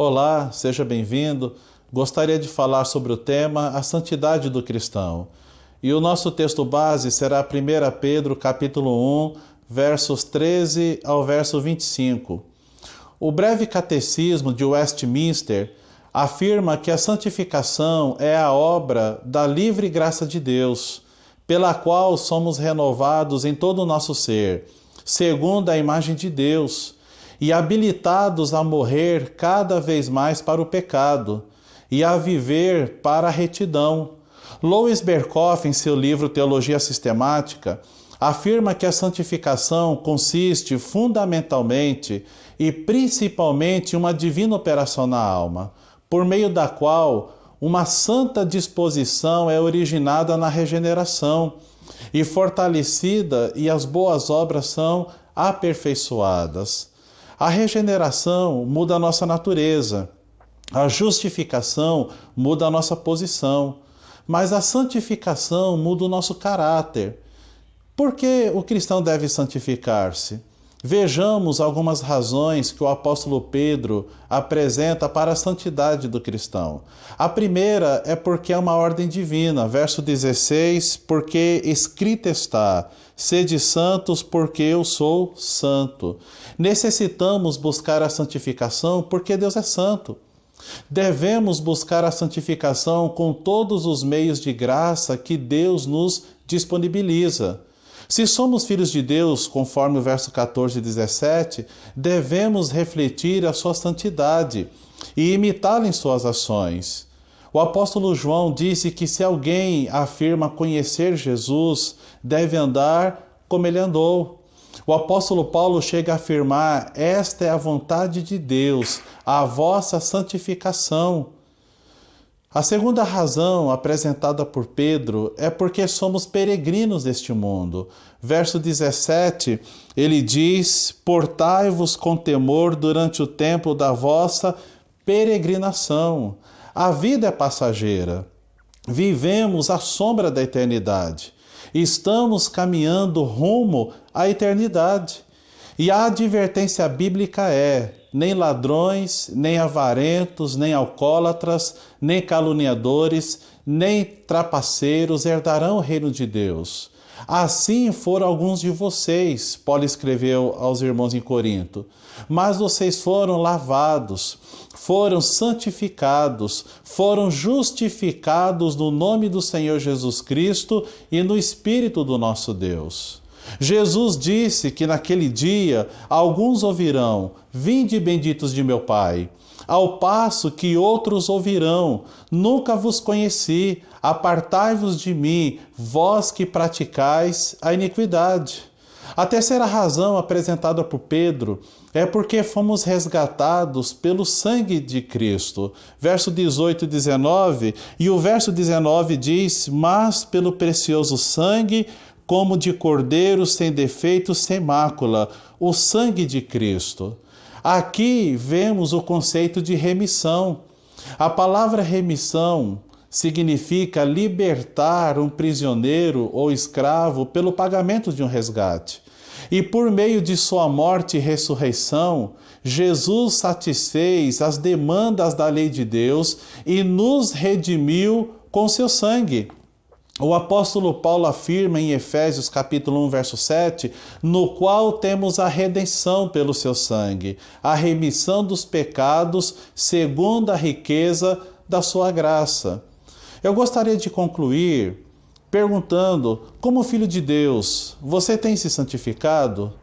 Olá, seja bem-vindo. Gostaria de falar sobre o tema A Santidade do Cristão. E o nosso texto base será 1 Pedro, capítulo 1, versos 13 ao verso 25. O breve catecismo de Westminster afirma que a santificação é a obra da livre graça de Deus, pela qual somos renovados em todo o nosso ser, segundo a imagem de Deus, e habilitados a morrer cada vez mais para o pecado e a viver para a retidão. Louis Berkhof, em seu livro Teologia Sistemática, afirma que a santificação consiste fundamentalmente e principalmente em uma divina operação na alma, por meio da qual uma santa disposição é originada na regeneração e fortalecida, e as boas obras são aperfeiçoadas. A regeneração muda a nossa natureza, a justificação muda a nossa posição, mas a santificação muda o nosso caráter. Por que o cristão deve santificar-se? Vejamos algumas razões que o apóstolo Pedro apresenta para a santidade do cristão. A primeira é porque é uma ordem divina, verso 16, porque escrito está: sede santos porque eu sou santo. Necessitamos buscar a santificação porque Deus é santo. Devemos buscar a santificação com todos os meios de graça que Deus nos disponibiliza. Se somos filhos de Deus, conforme o verso 14 e 17, devemos refletir a sua santidade e imitá-la em suas ações. O apóstolo João disse que se alguém afirma conhecer Jesus, deve andar como ele andou. O apóstolo Paulo chega a afirmar: esta é a vontade de Deus, a vossa santificação. A segunda razão apresentada por Pedro é porque somos peregrinos deste mundo. Verso 17, ele diz: portai-vos com temor durante o tempo da vossa peregrinação. A vida é passageira. Vivemos à sombra da eternidade. Estamos caminhando rumo à eternidade. E a advertência bíblica é: nem ladrões, nem avarentos, nem alcoólatras, nem caluniadores, nem trapaceiros herdarão o reino de Deus. Assim foram alguns de vocês, Paulo escreveu aos irmãos em Corinto. Mas vocês foram lavados, foram santificados, foram justificados no nome do Senhor Jesus Cristo e no Espírito do nosso Deus. Jesus disse que naquele dia alguns ouvirão: vinde benditos de meu Pai, ao passo que outros ouvirão: nunca vos conheci, apartai-vos de mim, vós que praticais a iniquidade. A terceira razão apresentada por Pedro é porque fomos resgatados pelo sangue de Cristo. Verso 18 e 19, e o verso 19 diz: mas pelo precioso sangue, como de cordeiro sem defeito, sem mácula, o sangue de Cristo. Aqui vemos o conceito de remissão. A palavra remissão significa libertar um prisioneiro ou escravo pelo pagamento de um resgate. E por meio de sua morte e ressurreição, Jesus satisfez as demandas da lei de Deus e nos redimiu com seu sangue. O apóstolo Paulo afirma em Efésios capítulo 1, verso 7, no qual temos a redenção pelo seu sangue, a remissão dos pecados segundo a riqueza da sua graça. Eu gostaria de concluir perguntando: como filho de Deus, você tem se santificado?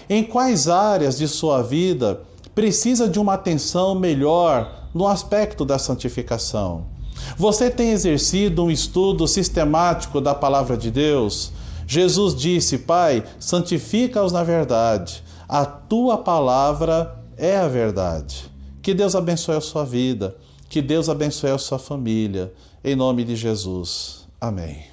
Em quais áreas de sua vida precisa de uma atenção melhor no aspecto da santificação? Você tem exercido um estudo sistemático da palavra de Deus? Jesus disse: Pai, santifica-os na verdade. A tua palavra é a verdade. Que Deus abençoe a sua vida. Que Deus abençoe a sua família. Em nome de Jesus. Amém.